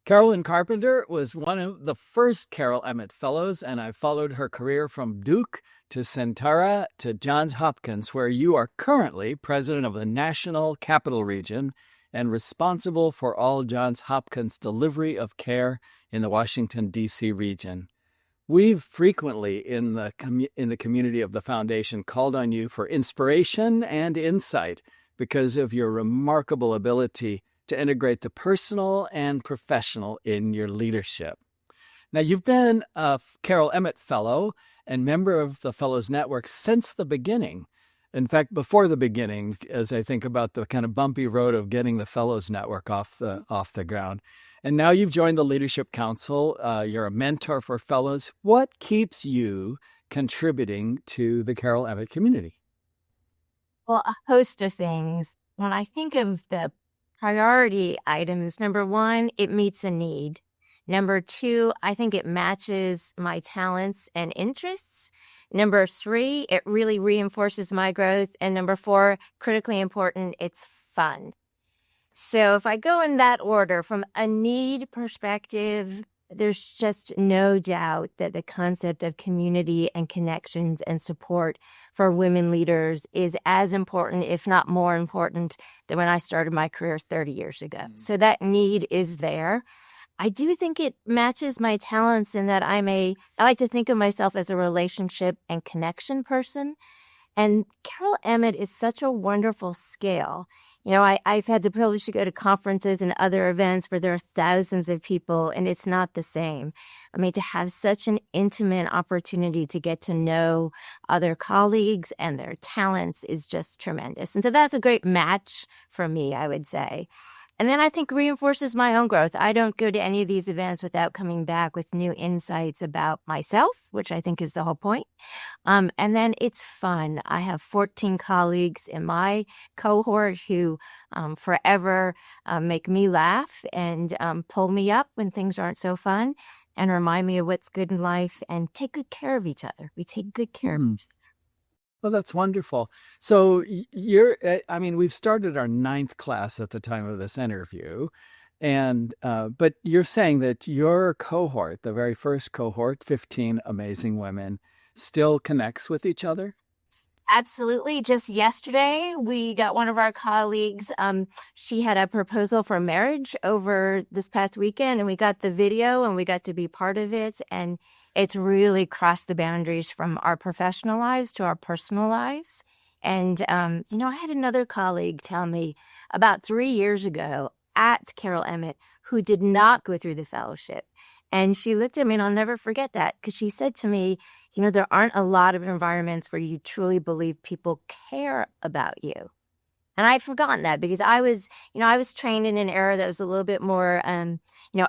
Carolyn Carpenter was one of the first Carol Emmott Fellows, and I followed her career from Duke to Centara to Johns Hopkins, where you are currently president of the National Capital Region and responsible for all Johns Hopkins delivery of care in the Washington, D.C. region. We've frequently in the community of the Foundation called on you for inspiration and insight because of your remarkable ability to integrate the personal and professional in your leadership. Now, you've been a Carol Emmott Fellow and member of the Fellows Network since the beginning. In fact, before the beginning, as I think about the kind of bumpy road of getting the Fellows Network off the ground. And now you've joined the Leadership Council. You're a mentor for fellows. What keeps you contributing to the Carol Emmott community? Well, a host of things. When I think of the priority items, number one, it meets a need. Number two, I think it matches my talents and interests. Number three, it really reinforces my growth. And number four, critically important, it's fun. So if I go in that order, from a need perspective, there's just no doubt that the concept of community and connections and support for women leaders is as important, if not more important, than when I started my career 30 years ago. So that need is there. I do think it matches my talents in that I like to think of myself as a relationship and connection person. And Carol Emmott is such a wonderful scale. You know, I've had the privilege to go to conferences and other events where there are thousands of people, and it's not the same. I mean, to have such an intimate opportunity to get to know other colleagues and their talents is just tremendous. And so that's a great match for me, I would say. And then I think reinforces my own growth. I don't go to any of these events without coming back with new insights about myself, which I think is the whole point. And then it's fun. I have 14 colleagues in my cohort who forever make me laugh and pull me up when things aren't so fun and remind me of what's good in life and take good care of each other. We take good care of each other. Well, that's wonderful. So we've started our 9th class at the time of this interview. And but you're saying that your cohort, the very first cohort, 15 amazing women, still connects with each other? Absolutely. Just yesterday, we got one of our colleagues. She had a proposal for marriage over this past weekend, and we got the video and we got to be part of it. And it's really crossed the boundaries from our professional lives to our personal lives. And, I had another colleague tell me about 3 years ago at Carol Emmott who did not go through the fellowship. And she looked at me, and I'll never forget that, because she said to me, there aren't a lot of environments where you truly believe people care about you. And I'd forgotten that because I was trained in an era that was a little bit more,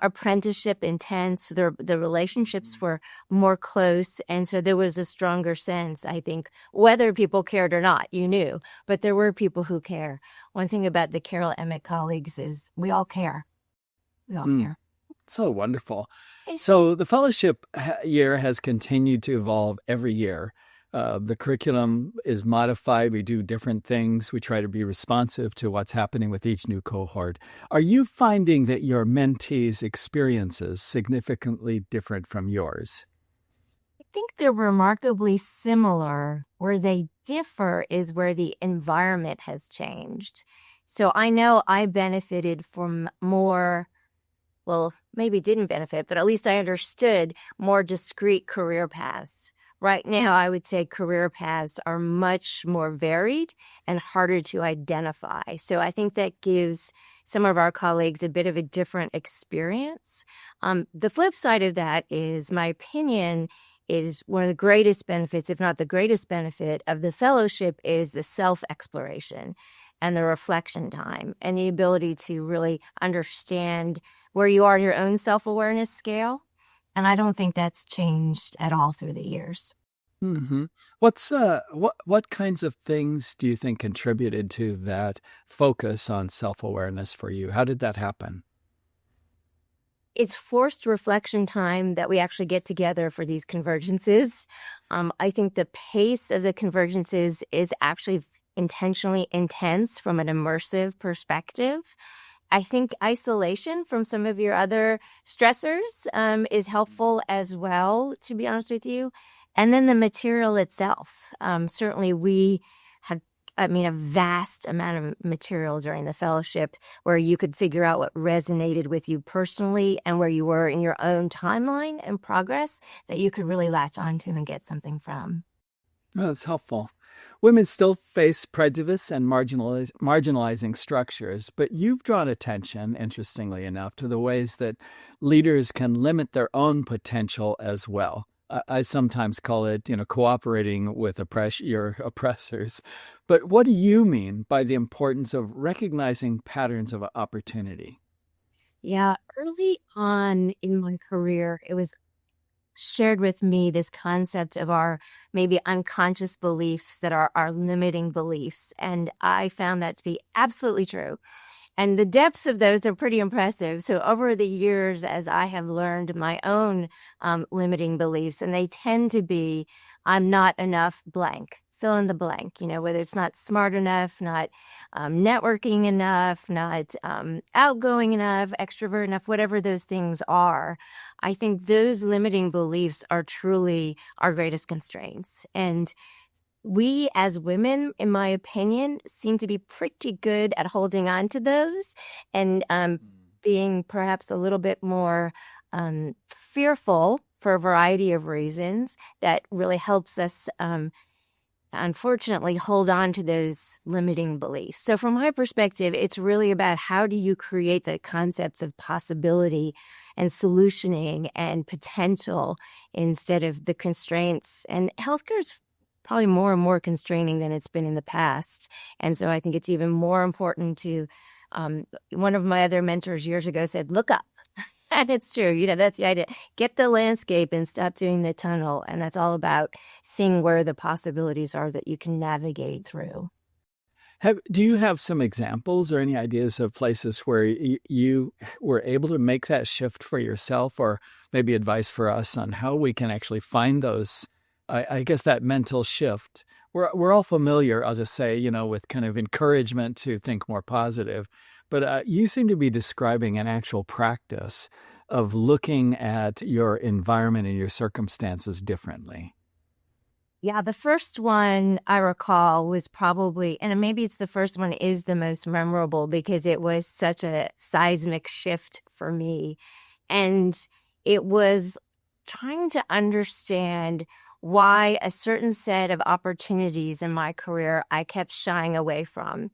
apprenticeship intense. The relationships were more close. And so there was a stronger sense, I think, whether people cared or not, you knew. But there were people who care. One thing about the Carol Emmott colleagues is we all care. We all care. So wonderful. So the fellowship year has continued to evolve every year. The curriculum is modified. We do different things. We try to be responsive to what's happening with each new cohort. Are you finding that your mentees' experiences significantly different from yours? I think they're remarkably similar. Where they differ is where the environment has changed. So I know I benefited from more, well, maybe didn't benefit, but at least I understood more discrete career paths. Right now, I would say career paths are much more varied and harder to identify. So I think that gives some of our colleagues a bit of a different experience. The flip side of that is, my opinion, is one of the greatest benefits, if not the greatest benefit, of the fellowship is the self-exploration and the reflection time and the ability to really understand where you are in your own self-awareness scale. And I don't think that's changed at all through the years. Mm-hmm. What kinds of things do you think contributed to that focus on self-awareness for you? How did that happen? It's forced reflection time that we actually get together for these convergences. I think the pace of the convergences is actually intentionally intense from an immersive perspective. I think isolation from some of your other stressors is helpful as well, to be honest with you. And then the material itself. Certainly we had, a vast amount of material during the fellowship where you could figure out what resonated with you personally and where you were in your own timeline and progress that you could really latch onto and get something from. Oh, that's helpful. Women still face prejudice and marginalizing structures, but you've drawn attention, interestingly enough, to the ways that leaders can limit their own potential as well. I sometimes call it, cooperating with your oppressors. But what do you mean by the importance of recognizing patterns of opportunity? Yeah, early on in my career, it was shared with me this concept of our maybe unconscious beliefs that are our limiting beliefs. And I found that to be absolutely true. And the depths of those are pretty impressive. So over the years, as I have learned my own limiting beliefs, and they tend to be, I'm not enough blank. Fill in the blank, whether it's not smart enough, not networking enough, not outgoing enough, extrovert enough, whatever those things are. I think those limiting beliefs are truly our greatest constraints. And we as women, in my opinion, seem to be pretty good at holding on to those and being perhaps a little bit more fearful for a variety of reasons that really helps us unfortunately hold on to those limiting beliefs. So from my perspective, it's really about how do you create the concepts of possibility and solutioning and potential instead of the constraints. And healthcare is probably more and more constraining than it's been in the past. And so I think it's even more important to, one of my other mentors years ago said, look up. And it's true. That's the idea. Get the landscape and stop doing the tunnel. And that's all about seeing where the possibilities are that you can navigate through. Do you have some examples or any ideas of places where you were able to make that shift for yourself, or maybe advice for us on how we can actually find those, I guess, that mental shift? We're all familiar, I'll just say, with kind of encouragement to think more positive. But you seem to be describing an actual practice of looking at your environment and your circumstances differently. Yeah, the first one I recall was probably, and maybe it's the first one is the most memorable because it was such a seismic shift for me. And it was trying to understand why a certain set of opportunities in my career I kept shying away from.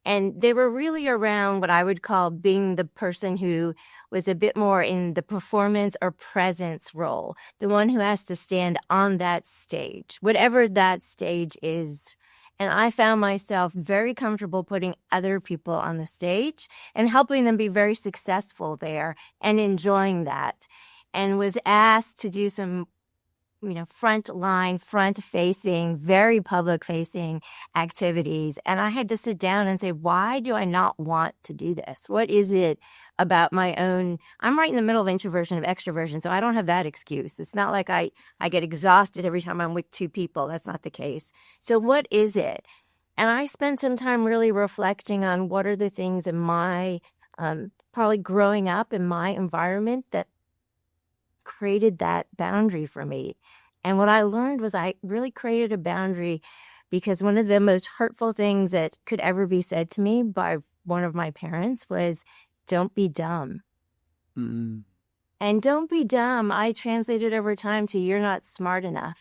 And they were really around what I would call being the person who was a bit more in the performance or presence role, the one who has to stand on that stage, whatever that stage is. And I found myself very comfortable putting other people on the stage and helping them be very successful there and enjoying that. And was asked to do some front-facing, very public-facing activities. And I had to sit down and say, why do I not want to do this? What is it about my own? I'm right in the middle of introversion of extroversion, so I don't have that excuse. It's not like I get exhausted every time I'm with two people. That's not the case. So what is it? And I spent some time really reflecting on what are the things in my, probably growing up in my environment that created that boundary for me. And what I learned was I really created a boundary because one of the most hurtful things that could ever be said to me by one of my parents was, don't be dumb. Mm-hmm. And don't be dumb, I translated over time to you're not smart enough.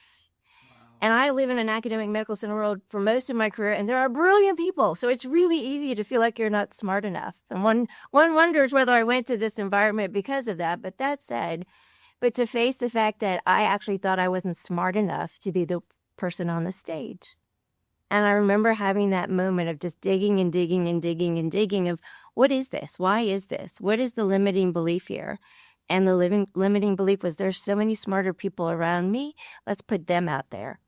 Wow. And I live in an academic medical center world for most of my career, and there are brilliant people. So it's really easy to feel like you're not smart enough. And one wonders whether I went to this environment because of that. But that said, but to face the fact that I actually thought I wasn't smart enough to be the person on the stage. And I remember having that moment of just digging and digging and digging and digging of what is this? Why is this? What is the limiting belief here? And the limiting belief was there's so many smarter people around me. Let's put them out there.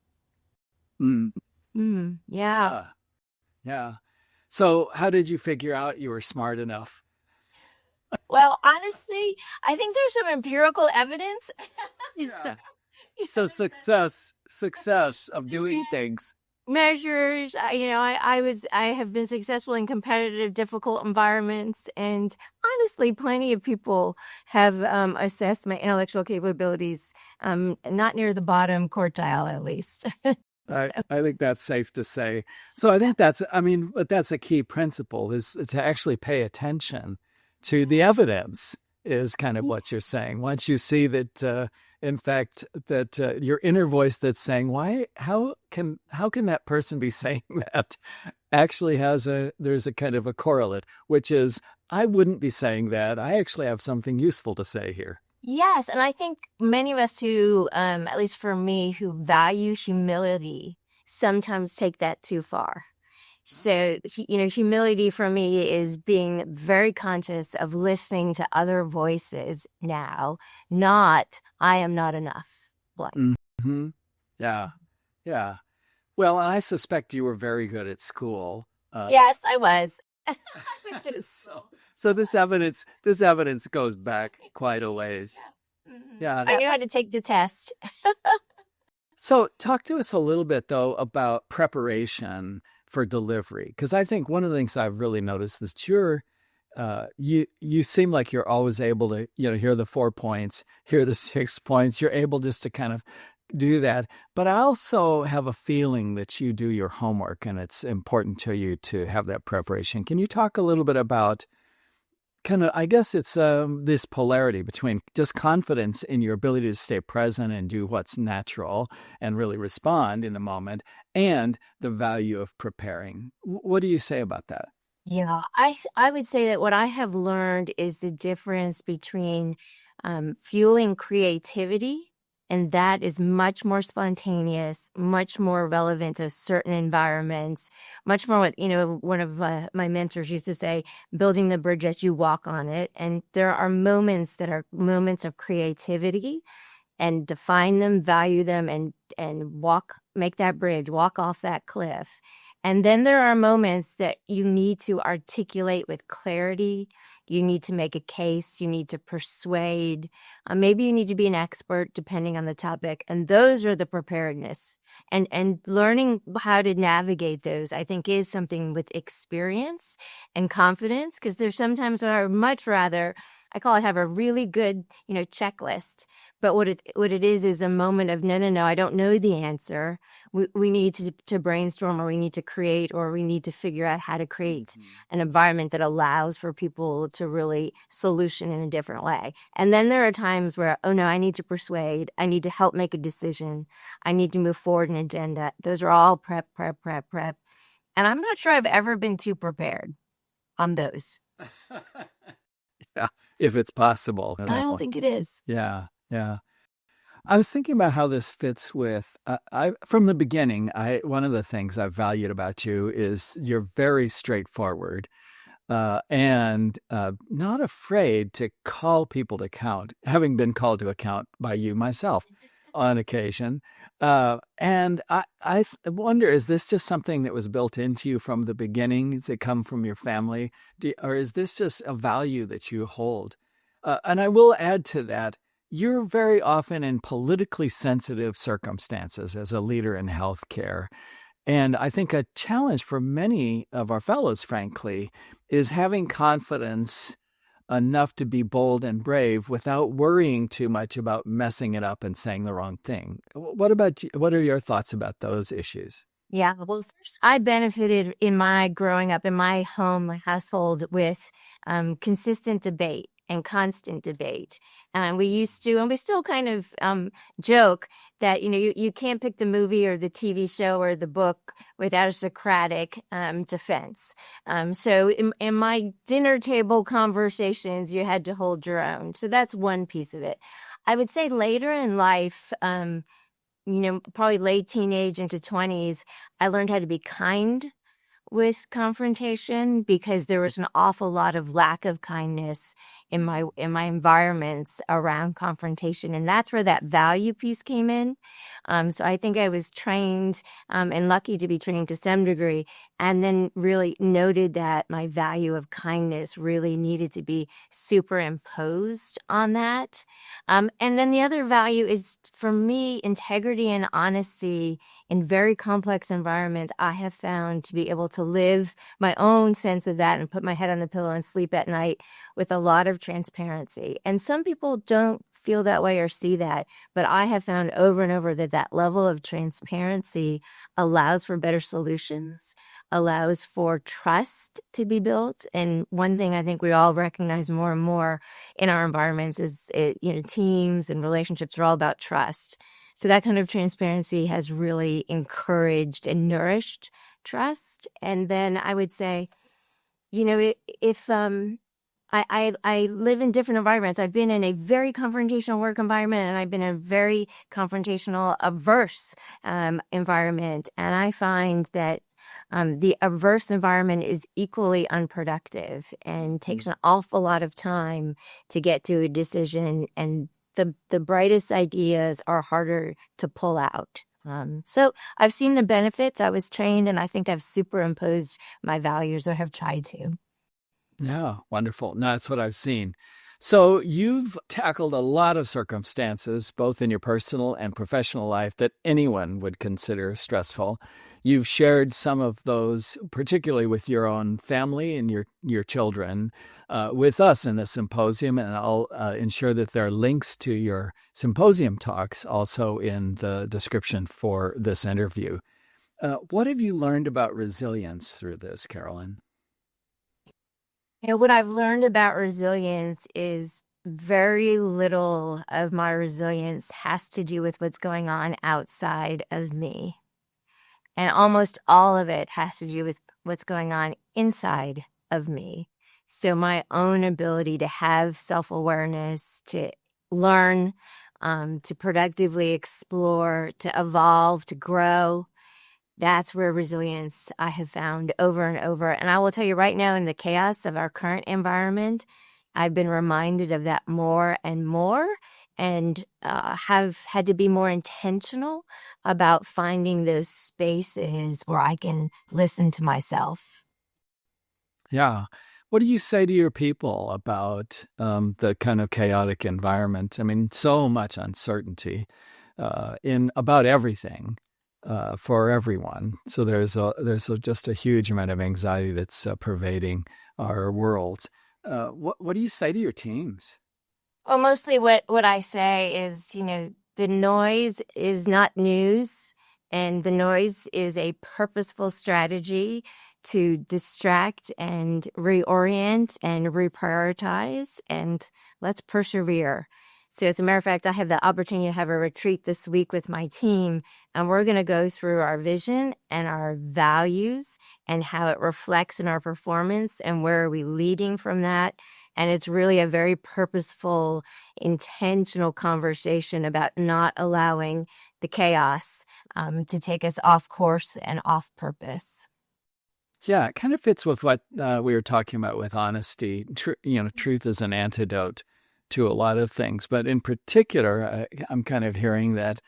Yeah. Yeah. So how did you figure out you were smart enough? Well, honestly, I think there's some empirical evidence. Yeah. So success of doing things. measures. I have been successful in competitive, difficult environments, and honestly, plenty of people have assessed my intellectual capabilities, not near the bottom quartile, at least. I think that's safe to say. So I think but that's a key principle is to actually pay attention to the evidence is kind of what you're saying. Once you see that, in fact, that your inner voice that's saying, how can that person be saying that actually there's a kind of a correlate, which is, I wouldn't be saying that. I actually have something useful to say here. Yes, and I think many of us who, at least for me, who value humility sometimes take that too far. So, humility for me is being very conscious of listening to other voices now, not I am not enough. Mm-hmm. Yeah. Yeah. Well, I suspect you were very good at school. Yes, I was. So this evidence goes back quite a ways. Yeah. I knew how to take the test. So talk to us a little bit, though, about preparation for delivery, because I think one of the things I've really noticed is you seem like you're always able to, hear the 4 points, hear the 6 points. You're able just to kind of do that. But I also have a feeling that you do your homework, and it's important to you to have that preparation. Can you talk a little bit about I guess it's this polarity between just confidence in your ability to stay present and do what's natural and really respond in the moment, and the value of preparing. What do you say about that? Yeah, I would say that what I have learned is the difference between fueling creativity, and that is much more spontaneous, much more relevant to certain environments, much more what, one of my mentors used to say, building the bridge as you walk on it. And there are moments that are moments of creativity, and define them, value them, and make that bridge, walk off that cliff. And then there are moments that you need to articulate with clarity. You need to make a case. You need to persuade. Maybe you need to be an expert, depending on the topic. And those are the preparedness. And learning how to navigate those, I think, is something with experience and confidence. Because there's sometimes when I would much rather, I call it, have a really good, checklist. But what it is a moment of, no, I don't know the answer. We need to brainstorm, or we need to create, or we need to figure out how to create an environment that allows for people to really solution in a different way. And then there are times where, oh no, I need to persuade. I need to help make a decision. I need to move forward an agenda. Those are all prep. And I'm not sure I've ever been too prepared on those. Yeah, if it's possible. I don't think it is. Yeah. I was thinking about how this fits with, from the beginning, one of the things I've valued about you is you're very straightforward and not afraid to call people to account, having been called to account by you myself on occasion. And I wonder, is this just something that was built into you from the beginning? Does it come from your family? Or is this just a value that you hold? And I will add to that, you're very often in politically sensitive circumstances as a leader in healthcare. And I think a challenge for many of our fellows, frankly, is having confidence enough to be bold and brave without worrying too much about messing it up and saying the wrong thing. What about you? What are your thoughts about those issues? Yeah, well, first, I benefited in my growing up in my home, my household, with consistent debate and constant debate. And we used to, and we still kind of joke that, you can't pick the movie or the TV show or the book without a Socratic defense. So in my dinner table conversations, you had to hold your own. So that's one piece of it. I would say later in life, probably late teenage into 20s, I learned how to be kind with confrontation, because there was an awful lot of lack of kindness in my environments around confrontation. And that's where that value piece came in. So I think I was trained and lucky to be trained to some degree and then really noted that my value of kindness really needed to be superimposed on that. And then the other value is, for me, integrity and honesty in very complex environments. I have found to be able to live my own sense of that and put my head on the pillow and sleep at night with a lot of transparency. And some people don't feel that way or see that, but I have found over and over that that level of transparency allows for better solutions, allows for trust to be built. And one thing I think we all recognize more and more in our environments is, teams and relationships are all about trust. So that kind of transparency has really encouraged and nourished trust. And then I would say, if I live in different environments. I've been in a very confrontational work environment, and I've been in a very confrontational averse environment. And I find that the averse environment is equally unproductive and takes an awful lot of time to get to a decision. And the brightest ideas are harder to pull out. So I've seen the benefits. I was trained, and I think I've superimposed my values, or have tried to. Yeah, wonderful. No, that's what I've seen. So you've tackled a lot of circumstances, both in your personal and professional life, that anyone would consider stressful. You've shared some of those, particularly with your own family and your children, with us in the symposium, and I'll ensure that there are links to your symposium talks also in the description for this interview. What have you learned about resilience through this, Carolyn? What I've learned about resilience is very little of my resilience has to do with what's going on outside of me. And almost all of it has to do with what's going on inside of me. So my own ability to have self-awareness, to learn, to productively explore, to evolve, to grow. That's where resilience I have found over and over. And I will tell you right now, in the chaos of our current environment, I've been reminded of that more and more, and have had to be more intentional about finding those spaces where I can listen to myself. Yeah. What do you say to your people about the kind of chaotic environment? I mean, so much uncertainty in about everything. For everyone. So there's just a huge amount of anxiety that's pervading our world. What do you say to your teams? Well, mostly what I say is, the noise is not news, and the noise is a purposeful strategy to distract and reorient and reprioritize, and let's persevere. So as a matter of fact, I have the opportunity to have a retreat this week with my team, and we're going to go through our vision and our values and how it reflects in our performance and where are we leading from that. And it's really a very purposeful, intentional conversation about not allowing the chaos to take us off course and off purpose. Yeah, it kind of fits with what we were talking about with honesty. Truth is an antidote to a lot of things, but in particular, I'm kind of hearing that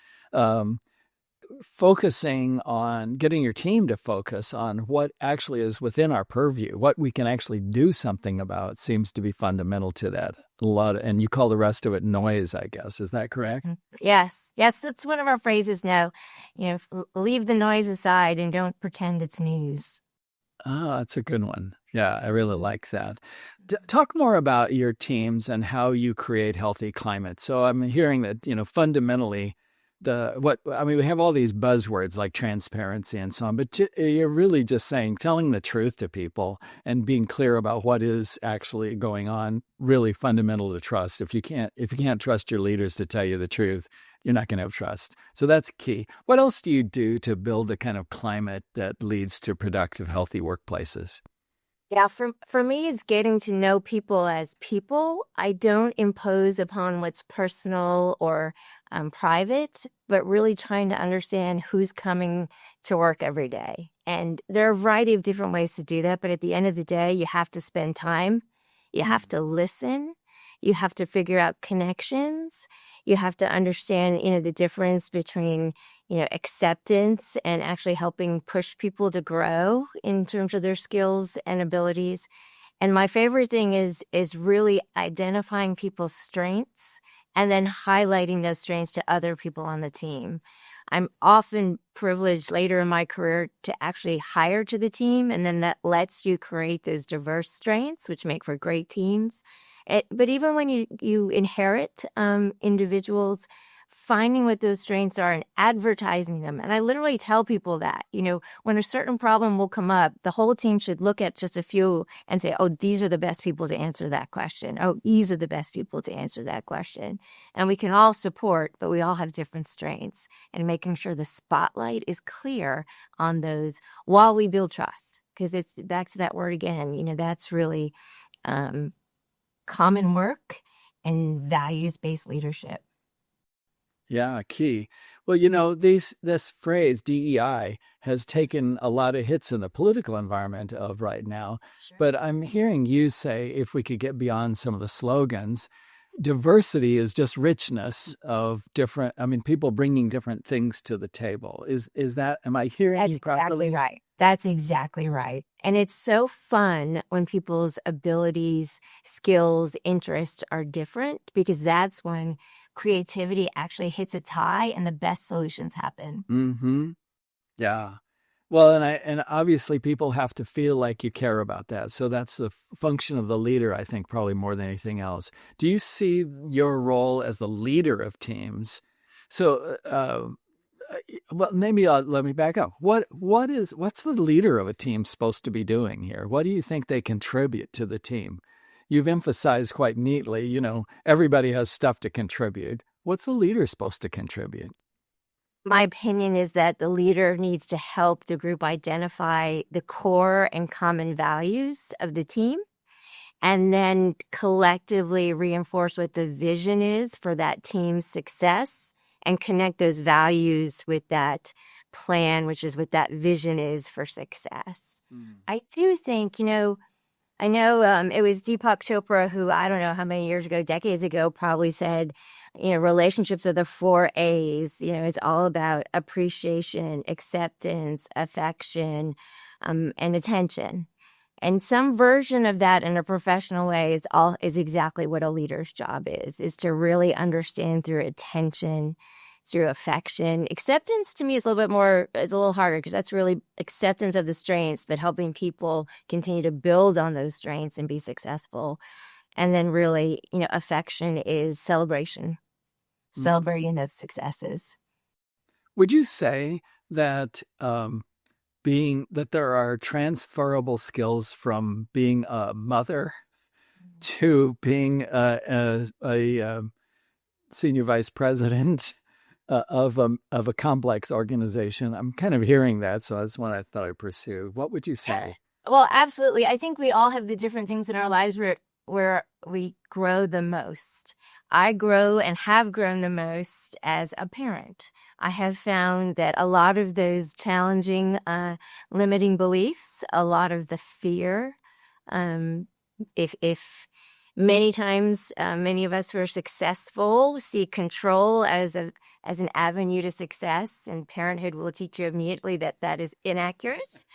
focusing on getting your team to focus on what actually is within our purview, what we can actually do something about, seems to be fundamental to that. And you call the rest of it noise, I guess. Is that correct? Yes, that's one of our phrases now. Leave the noise aside and don't pretend it's news. Oh, that's a good one. Yeah, I really like that. Talk more about your teams and how you create healthy climates. So I'm hearing that, fundamentally, we have all these buzzwords like transparency and so on, but you're really just telling the truth to people and being clear about what is actually going on, really fundamental to trust. If you can't trust your leaders to tell you the truth, you're not going to have trust. So that's key. What else do you do to build the kind of climate that leads to productive, healthy workplaces? Yeah, for me, it's getting to know people as people. I don't impose upon what's personal or private, but really trying to understand who's coming to work every day. And there are a variety of different ways to do that, but at the end of the day, you have to spend time. You have to listen. You have to figure out connections. You have to understand, the difference between, acceptance and actually helping push people to grow in terms of their skills and abilities. And my favorite thing is really identifying people's strengths and then highlighting those strengths to other people on the team. I'm often privileged later in my career to actually hire to the team, and then that lets you create those diverse strengths, which make for great teams. But even when you inherit individuals, finding what those strengths are and advertising them. And I literally tell people that, when a certain problem will come up, the whole team should look at just a few and say, oh, these are the best people to answer that question. Oh, these are the best people to answer that question. And we can all support, but we all have different strengths, and making sure the spotlight is clear on those while we build trust. Because it's back to that word again, that's really common work and values-based leadership. Yeah, key. Well, this phrase DEI has taken a lot of hits in the political environment of right now. Sure. But I'm hearing you say, if we could get beyond some of the slogans, diversity is just richness of different, people bringing different things to the table. Is that, am I hearing That's you properly? exactly right. That's exactly right. And it's so fun when people's abilities, skills, interests are different, because that's when creativity actually hits a tie and the best solutions happen. Mm-hmm. Yeah. Well, and obviously people have to feel like you care about that. So that's the function of the leader, I think, probably more than anything else. Do you see your role as the leader of teams? So, well, maybe let me back up. What's the leader of a team supposed to be doing here? What do you think they contribute to the team? You've emphasized quite neatly, everybody has stuff to contribute. What's the leader supposed to contribute? My opinion is that the leader needs to help the group identify the core and common values of the team, and then collectively reinforce what the vision is for that team's success, and connect those values with that plan, which is what that vision is for success. I do think, I know it was Deepak Chopra who, I don't know how many years ago, decades ago, probably said, relationships are the 4 A's. It's all about appreciation, acceptance, affection, and attention. And some version of that in a professional way is exactly what a leader's job is to really understand through attention, through affection. Acceptance to me is a little harder, because that's really acceptance of the strengths, but helping people continue to build on those strengths and be successful. And then really, affection is celebration, celebrating those successes. Would you say that that there are transferable skills from being a mother to being a senior vice president of a complex organization? I'm kind of hearing that, so that's what I thought I'd pursue. What would you say? Well, absolutely. I think we all have the different things in our lives where we grow the most. I grow and have grown the most as a parent. I have found that a lot of those challenging, limiting beliefs, a lot of the fear, if many times, many of us who are successful see control as an avenue to success, and parenthood will teach you immediately that is inaccurate.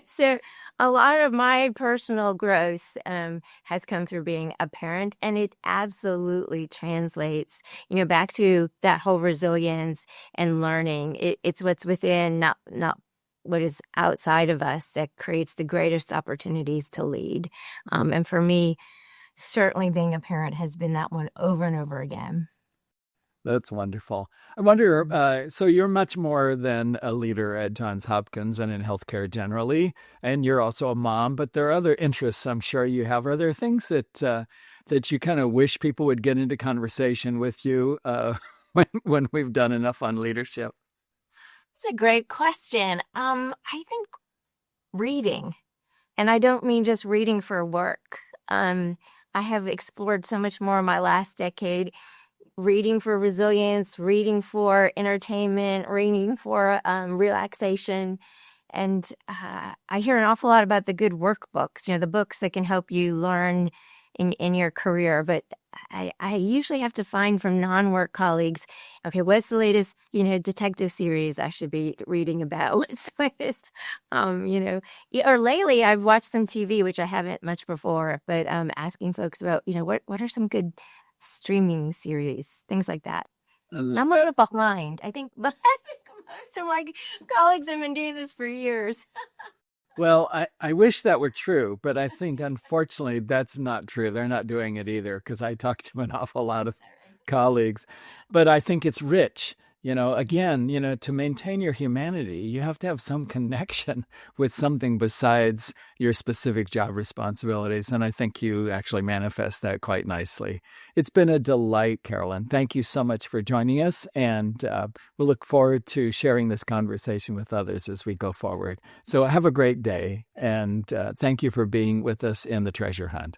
So a lot of my personal growth has come through being a parent, and it absolutely translates, back to that whole resilience and learning. It's what's within, not what is outside of us, that creates the greatest opportunities to lead. And for me, certainly being a parent has been that one over and over again. That's wonderful. I wonder, so you're much more than a leader at Johns Hopkins and in healthcare generally, and you're also a mom, but there are other interests I'm sure you have. Are there things that you kind of wish people would get into conversation with you when we've done enough on leadership? It's a great question. I think reading, and I don't mean just reading for work. I have explored so much more in my last decade. Reading for resilience, reading for entertainment, reading for relaxation. And I hear an awful lot about the good workbooks, the books that can help you learn in your career. But I usually have to find from non-work colleagues, okay, what's the latest, detective series I should be reading about? What's the latest, or lately I've watched some TV, which I haven't much before, but asking folks about, what are some good streaming series, things like that. And I'm a little behind. I think most of my colleagues have been doing this for years. Well, I wish that were true, but I think unfortunately that's not true. They're not doing it either because I talk to an awful lot of colleagues. But I think it's rich. Again, to maintain your humanity, you have to have some connection with something besides your specific job responsibilities. And I think you actually manifest that quite nicely. It's been a delight, Carolyn. Thank you so much for joining us. And we'll look forward to sharing this conversation with others as we go forward. So have a great day. And thank you for being with us in the Treasure Hunt.